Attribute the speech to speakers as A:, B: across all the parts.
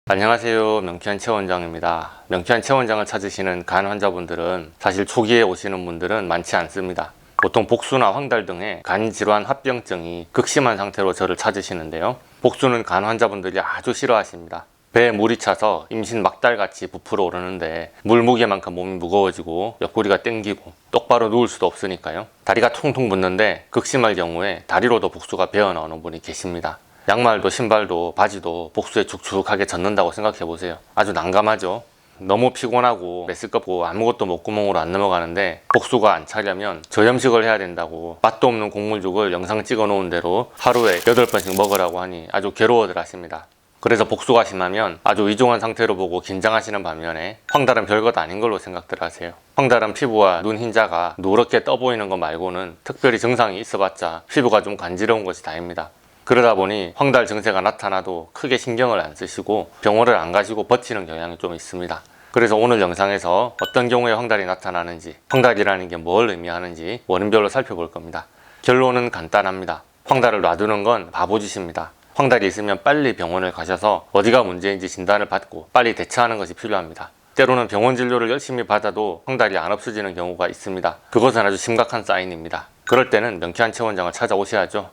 A: 안녕하세요. 명쾌한 체원장입니다. 명쾌한 체원장을 찾으시는 간 환자분들은 사실 초기에 오시는 분들은 많지 않습니다. 보통 복수나 황달 등의 간 질환 합병증이 극심한 상태로 저를 찾으시는데요. 복수는 간 환자분들이 아주 싫어하십니다. 배에 물이 차서 임신 막달같이 부풀어 오르는데 물 무게만큼 몸이 무거워지고 옆구리가 땡기고 똑바로 누울 수도 없으니까요. 다리가 퉁퉁 붓는데 극심할 경우에 다리로도 복수가 배어 나오는 분이 계십니다. 양말도 신발도 바지도 복수에 축축하게 젖는다고 생각해 보세요. 아주 난감하죠. 너무 피곤하고 메스껍고 아무것도 목구멍으로 안 넘어가는데 복수가 안 차려면 저염식을 해야 된다고 맛도 없는 곡물죽을 영상 찍어 놓은 대로 하루에 8번씩 먹으라고 하니 아주 괴로워들 하십니다. 그래서 복수가 심하면 아주 위중한 상태로 보고 긴장하시는 반면에 황달은 별것 아닌 걸로 생각들 하세요. 황달은 피부와 눈 흰자가 누렇게 떠 보이는 것 말고는 특별히 증상이 있어봤자 피부가 좀 간지러운 것이 다입니다. 그러다 보니 황달 증세가 나타나도 크게 신경을 안 쓰시고 병원을 안 가시고 버티는 경향이 좀 있습니다. 그래서 오늘 영상에서 어떤 경우에 황달이 나타나는지, 황달이라는 게 뭘 의미하는지 원인별로 살펴볼 겁니다. 결론은 간단합니다. 황달을 놔두는 건 바보짓입니다. 황달이 있으면 빨리 병원을 가셔서 어디가 문제인지 진단을 받고 빨리 대처하는 것이 필요합니다. 때로는 병원 진료를 열심히 받아도 황달이 안 없어지는 경우가 있습니다. 그것은 아주 심각한 사인입니다. 그럴 때는 명쾌한 체원장을 찾아오셔야죠.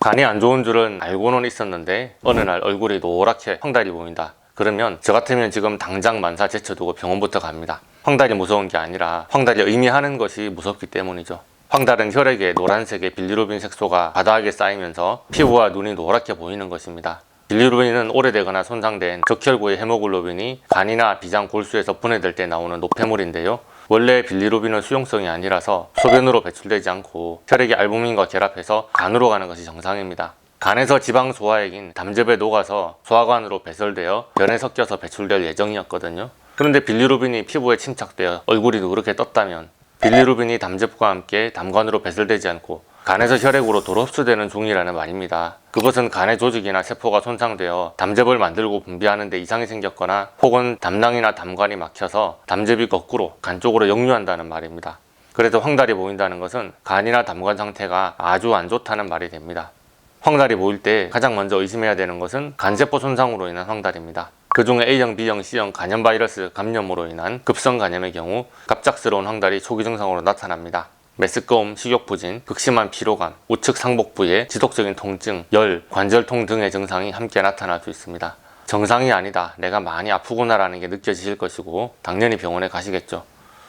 A: 간이 안 좋은 줄은 알고는 있었는데 어느 날 얼굴이 노랗게 황달이 보인다. 그러면 저 같으면 지금 당장 만사 제쳐두고 병원부터 갑니다. 황달이 무서운 게 아니라 황달이 의미하는 것이 무섭기 때문이죠. 황달은 혈액에 노란색의 빌리루빈 색소가 과다하게 쌓이면서 피부와 눈이 노랗게 보이는 것입니다. 빌리루빈은 오래되거나 손상된 적혈구의 헤모글로빈이 간이나 비장 골수에서 분해될 때 나오는 노폐물인데요. 원래 빌리루빈은 수용성이 아니라서 소변으로 배출되지 않고 혈액의 알부민과 결합해서 간으로 가는 것이 정상입니다. 간에서 지방 소화액인 담즙에 녹아서 소화관으로 배설되어 변에 섞여서 배출될 예정이었거든요. 그런데 빌리루빈이 피부에 침착되어 얼굴이 누렇게 떴다면 빌리루빈이 담즙과 함께 담관으로 배설되지 않고 간에서 혈액으로 도로 흡수되는 중이라는 말입니다. 그것은 간의 조직이나 세포가 손상되어 담즙을 만들고 분비하는 데 이상이 생겼거나 혹은 담낭이나 담관이 막혀서 담즙이 거꾸로 간 쪽으로 역류한다는 말입니다. 그래서 황달이 보인다는 것은 간이나 담관 상태가 아주 안 좋다는 말이 됩니다. 황달이 보일 때 가장 먼저 의심해야 되는 것은 간세포 손상으로 인한 황달입니다. 그 중에 A형, B형, C형 간염 바이러스 감염으로 인한 급성 간염의 경우 갑작스러운 황달이 초기 증상으로 나타납니다. 메스꺼움, 식욕부진, 극심한 피로감, 우측 상복 부위의 지속적인 통증, 열, 관절통 등의 증상이 함께 나타날 수 있습니다. 정상이 아니다, 내가 많이 아프구나 라는 게 느껴지실 것이고 당연히 병원에 가시겠죠.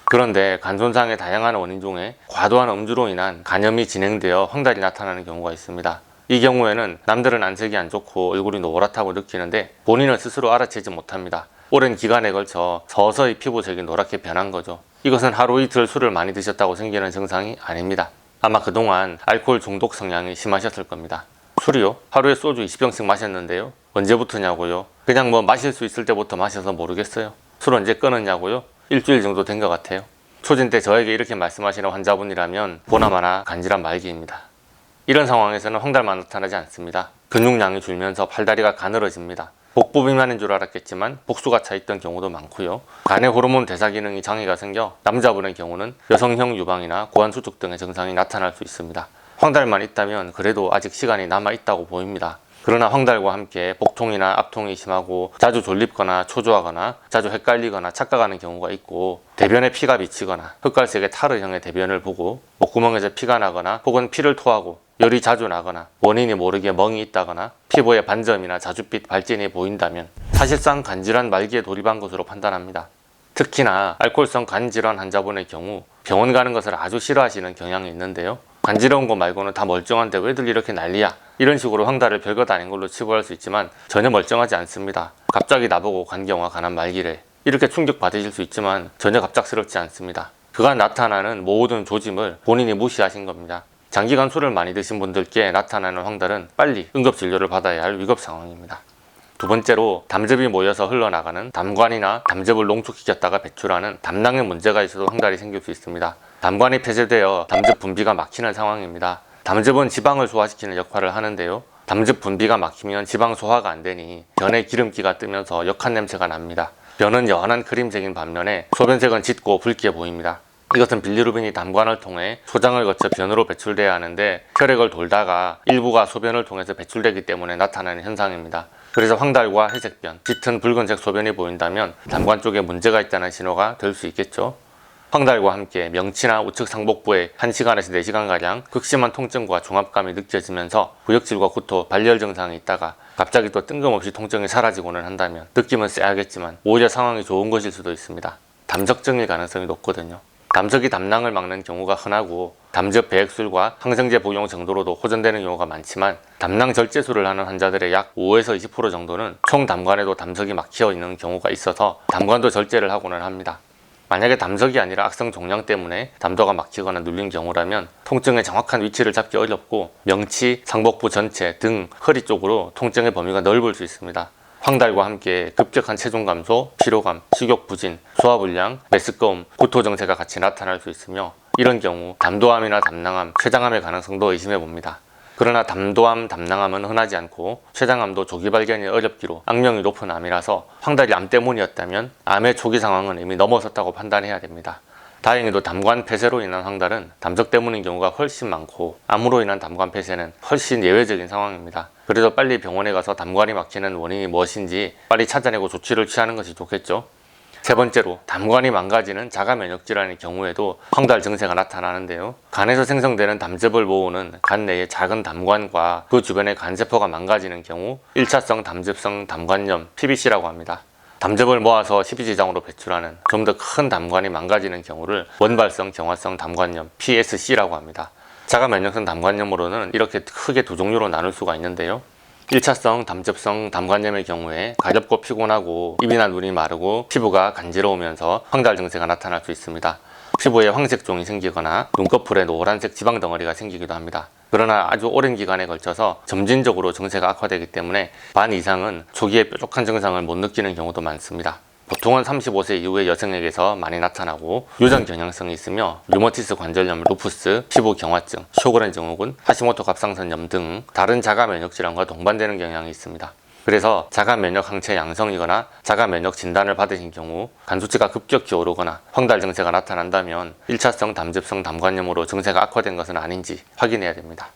A: 그런데 간 손상의 다양한 원인 중에 과도한 음주로 인한 간염이 진행되어 황달이 나타나는 경우가 있습니다. 이 경우에는 남들은 안색이 안 좋고 얼굴이 노랗다고 느끼는데 본인은 스스로 알아채지 못합니다. 오랜 기간에 걸쳐 서서히 피부색이 노랗게 변한 거죠. 이것은 하루 이틀 술을 많이 드셨다고 생기는 증상이 아닙니다. 아마 그동안 알코올 중독 성향이 심하셨을 겁니다. 술이요? 하루에 소주 20병씩 마셨는데요? 언제부터냐고요? 그냥 마실 수 있을 때부터 마셔서 모르겠어요. 술 언제 끊었냐고요? 일주일 정도 된 것 같아요. 초진 때 저에게 이렇게 말씀하시는 환자분이라면 보나마나 간질환 말기입니다. 이런 상황에서는 황달만 나타나지 않습니다. 근육량이 줄면서 팔다리가 가늘어집니다. 복부 비만인 줄 알았겠지만 복수가 차있던 경우도 많고요. 간의 호르몬 대사 기능이 장애가 생겨 남자분의 경우는 여성형 유방이나 고환 수축 등의 증상이 나타날 수 있습니다. 황달만 있다면 그래도 아직 시간이 남아있다고 보입니다. 그러나 황달과 함께 복통이나 압통이 심하고 자주 졸립거나 초조하거나 자주 헷갈리거나 착각하는 경우가 있고 대변에 피가 비치거나 흑갈색의 타르형의 대변을 보고 목구멍에서 피가 나거나 혹은 피를 토하고 열이 자주 나거나 원인이 모르게 멍이 있다거나 피부에 반점이나 자줏빛 발진이 보인다면 사실상 간질환 말기에 돌입한 것으로 판단합니다. 특히나 알코올성 간질환 환자분의 경우 병원 가는 것을 아주 싫어하시는 경향이 있는데요. 간지러운 거 말고는 다 멀쩡한데 왜들 이렇게 난리야? 이런 식으로 황달을 별것 아닌 걸로 치부할 수 있지만 전혀 멀쩡하지 않습니다. 갑자기 나보고 간경화 간암 말기래. 이렇게 충격 받으실 수 있지만 전혀 갑작스럽지 않습니다. 그간 나타나는 모든 조짐을 본인이 무시하신 겁니다. 장기간 술을 많이 드신 분들께 나타나는 황달은 빨리 응급진료를 받아야 할 위급 상황입니다. 두 번째로 담즙이 모여서 흘러나가는 담관이나 담즙을 농축시켰다가 배출하는 담낭에 문제가 있어도 황달이 생길 수 있습니다. 담관이 폐쇄되어 담즙 분비가 막히는 상황입니다. 담즙은 지방을 소화시키는 역할을 하는데요. 담즙 분비가 막히면 지방 소화가 안 되니 변에 기름기가 뜨면서 역한 냄새가 납니다. 변은 연한 크림색인 반면에 소변색은 짙고 붉게 보입니다. 이것은 빌리루빈이 담관을 통해 소장을 거쳐 변으로 배출돼야 하는데 혈액을 돌다가 일부가 소변을 통해서 배출되기 때문에 나타나는 현상입니다. 그래서 황달과 회색변, 짙은 붉은색 소변이 보인다면 담관 쪽에 문제가 있다는 신호가 될 수 있겠죠. 황달과 함께 명치나 우측 상복부에 1시간에서 4시간가량 극심한 통증과 중압감이 느껴지면서 구역질과 구토, 발열 증상이 있다가 갑자기 또 뜬금없이 통증이 사라지고는 한다면 느낌은 쎄하겠지만 오히려 상황이 좋은 것일 수도 있습니다. 담적증일 가능성이 높거든요. 담적이 담낭을 막는 경우가 흔하고 담적 배액술과 항생제 복용 정도로도 호전되는 경우가 많지만 담낭 절제술을 하는 환자들의 약 5에서 20% 정도는 총 담관에도 담적이 막혀 있는 경우가 있어서 담관도 절제를 하고는 합니다. 만약에 담적이 아니라 악성 종양 때문에 담도가 막히거나 눌린 경우라면 통증의 정확한 위치를 잡기 어렵고 명치, 상복부 전체, 등, 허리 쪽으로 통증의 범위가 넓을 수 있습니다. 황달과 함께 급격한 체중 감소, 피로감, 식욕 부진, 소화불량, 메스꺼움, 구토 증세가 같이 나타날 수 있으며 이런 경우 담도암이나 담낭암, 췌장암의 가능성도 의심해 봅니다. 그러나 담도암, 담낭암은 흔하지 않고 췌장암도 조기 발견이 어렵기로 악명이 높은 암이라서 황달이 암 때문이었다면 암의 초기 상황은 이미 넘어섰다고 판단해야 됩니다. 다행히도 담관 폐쇄로 인한 황달은 담적 때문인 경우가 훨씬 많고 암으로 인한 담관 폐쇄는 훨씬 예외적인 상황입니다. 그래도 빨리 병원에 가서 담관이 막히는 원인이 무엇인지 빨리 찾아내고 조치를 취하는 것이 좋겠죠. 세 번째로 담관이 망가지는 자가 면역 질환의 경우에도 황달 증세가 나타나는데요. 간에서 생성되는 담즙을 모으는 간 내의 작은 담관과 그 주변의 간세포가 망가지는 경우 1차성 담즙성 담관염 PBC라고 합니다. 담즙을 모아서 십이지장으로 배출하는 좀 더 큰 담관이 망가지는 경우를 원발성 경화성 담관염 PSC라고 합니다. 자가 면역성 담관염으로는 이렇게 크게 두 종류로 나눌 수가 있는데요. 1차성 담즙성 담관염의 경우에 가렵고 피곤하고 입이나 눈이 마르고 피부가 간지러우면서 황달 증세가 나타날 수 있습니다. 피부에 황색종이 생기거나 눈꺼풀에 노란색 지방 덩어리가 생기기도 합니다. 그러나 아주 오랜 기간에 걸쳐서 점진적으로 증세가 악화되기 때문에 반 이상은 초기에 뾰족한 증상을 못 느끼는 경우도 많습니다. 보통은 35세 이후의 여성에게서 많이 나타나고 유전 경향성이 있으며 류머티스 관절염, 루푸스, 피부 경화증, 쇼그렌 증후군, 하시모토 갑상선염 등 다른 자가 면역 질환과 동반되는 경향이 있습니다. 그래서 자가 면역 항체 양성이거나 자가 면역 진단을 받으신 경우 간 수치가 급격히 오르거나 황달 증세가 나타난다면 1차성 담즙성 담관염으로 증세가 악화된 것은 아닌지 확인해야 됩니다.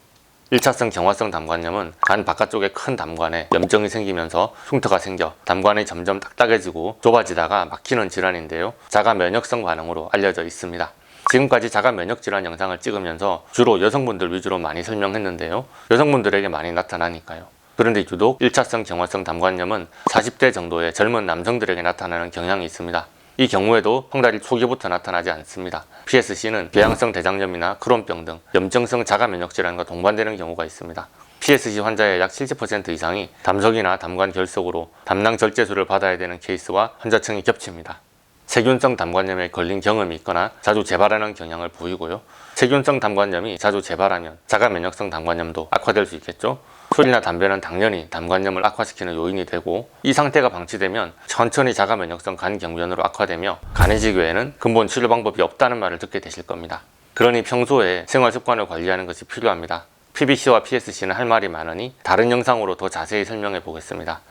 A: 1차성 경화성 담관염은 간 바깥쪽에 큰 담관에 염증이 생기면서 흉터가 생겨 담관이 점점 딱딱해지고 좁아지다가 막히는 질환인데요. 자가 면역성 반응으로 알려져 있습니다. 지금까지 자가 면역 질환 영상을 찍으면서 주로 여성분들 위주로 많이 설명했는데요. 여성분들에게 많이 나타나니까요. 그런데 유독 1차성 경화성 담관염은 40대 정도의 젊은 남성들에게 나타나는 경향이 있습니다. 이 경우에도 황달이 초기부터 나타나지 않습니다. PSC는 배양성 대장염이나 크론병 등 염증성 자가 면역 질환과 동반되는 경우가 있습니다. PSC 환자의 약 70% 이상이 담적이나 담관 결석으로 담낭 절제술을 받아야 되는 케이스와 환자층이 겹칩니다. 세균성 담관염에 걸린 경험이 있거나 자주 재발하는 경향을 보이고요. 세균성 담관염이 자주 재발하면 자가 면역성 담관염도 악화될 수 있겠죠. 술이나 담배는 당연히 담관염을 악화시키는 요인이 되고 이 상태가 방치되면 천천히 자가 면역성 간경변으로 악화되며 간이식 외에는 근본 치료 방법이 없다는 말을 듣게 되실 겁니다. 그러니 평소에 생활 습관을 관리하는 것이 필요합니다. PBC와 PSC는 할 말이 많으니 다른 영상으로 더 자세히 설명해 보겠습니다.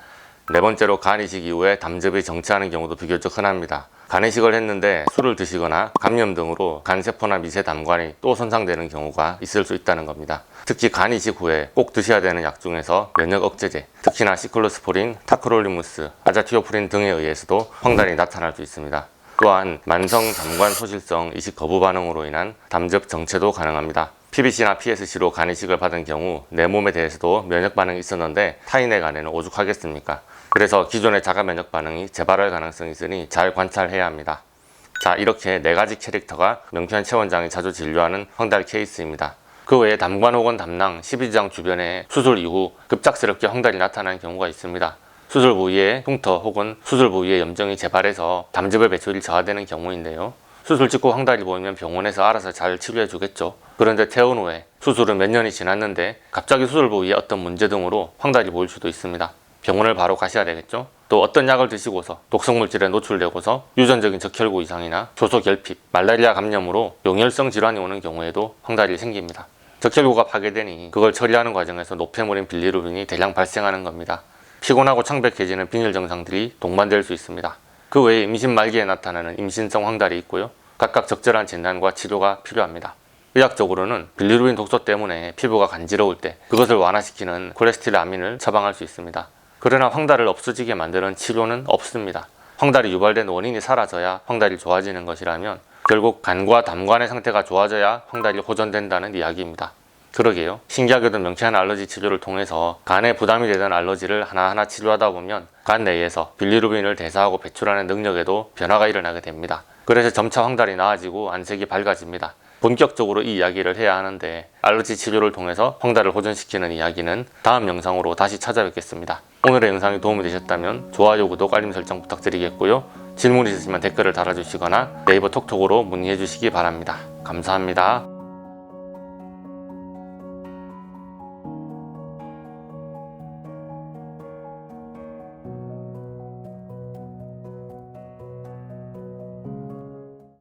A: 네 번째로 간이식 이후에 담즙이 정체하는 경우도 비교적 흔합니다. 간이식을 했는데 술을 드시거나 감염 등으로 간세포나 미세 담관이 또 손상되는 경우가 있을 수 있다는 겁니다. 특히 간이식 후에 꼭 드셔야 되는 약 중에서 면역 억제제, 특히나 시클로스포린, 타크롤리무스, 아자티오프린 등에 의해서도 황달이 나타날 수 있습니다. 또한 만성 담관 소실성 이식 거부 반응으로 인한 담즙 정체도 가능합니다. PBC나 PSC로 간이식을 받은 경우 내 몸에 대해서도 면역 반응이 있었는데 타인의 간에는 오죽하겠습니까? 그래서 기존의 자가 면역 반응이 재발할 가능성이 있으니 잘 관찰해야 합니다. 자, 이렇게 4가지 캐릭터가 명쾌한 최원장이 자주 진료하는 황달 케이스입니다. 그 외에 담관 혹은 담낭, 십이지장 주변에 수술 이후 급작스럽게 황달이 나타나는 경우가 있습니다. 수술 부위에 흉터 혹은 수술 부위에 염증이 재발해서 담즙의 배출이 저하되는 경우인데요. 수술 직후 황달이 보이면 병원에서 알아서 잘 치료해 주겠죠. 그런데 퇴원 후에 수술은 몇 년이 지났는데 갑자기 수술 부위에 어떤 문제 등으로 황달이 보일 수도 있습니다. 병원을 바로 가셔야 되겠죠. 또 어떤 약을 드시고서 독성물질에 노출되고서 유전적인 적혈구 이상이나 교소결핍, 말라리아 감염으로 용혈성 질환이 오는 경우에도 황달이 생깁니다. 적혈구가 파괴되니 그걸 처리하는 과정에서 노폐물인 빌리루빈이 대량 발생하는 겁니다. 피곤하고 창백해지는 빈혈 증상들이 동반될 수 있습니다. 그 외에 임신 말기에 나타나는 임신성 황달이 있고요. 각각 적절한 진단과 치료가 필요합니다. 의학적으로는 빌리루빈 독소 때문에 피부가 간지러울 때 그것을 완화시키는 콜레스테롤 아민을 처방할 수 있습니다. 그러나 황달을 없어지게 만드는 치료는 없습니다. 황달이 유발된 원인이 사라져야 황달이 좋아지는 것이라면 결국 간과 담관의 상태가 좋아져야 황달이 호전된다는 이야기입니다. 그러게요. 신기하게도 명쾌한 알러지 치료를 통해서 간에 부담이 되던 알러지를 하나하나 치료하다 보면 간 내에서 빌리루빈을 대사하고 배출하는 능력에도 변화가 일어나게 됩니다. 그래서 점차 황달이 나아지고 안색이 밝아집니다. 본격적으로 이 이야기를 해야 하는데 알러지 치료를 통해서 황달을 호전시키는 이야기는 다음 영상으로 다시 찾아뵙겠습니다. 오늘의 영상이 도움이 되셨다면 좋아요, 구독, 알림 설정 부탁드리겠고요. 질문 있으시면 댓글을 달아주시거나 네이버 톡톡으로 문의해 주시기 바랍니다. 감사합니다.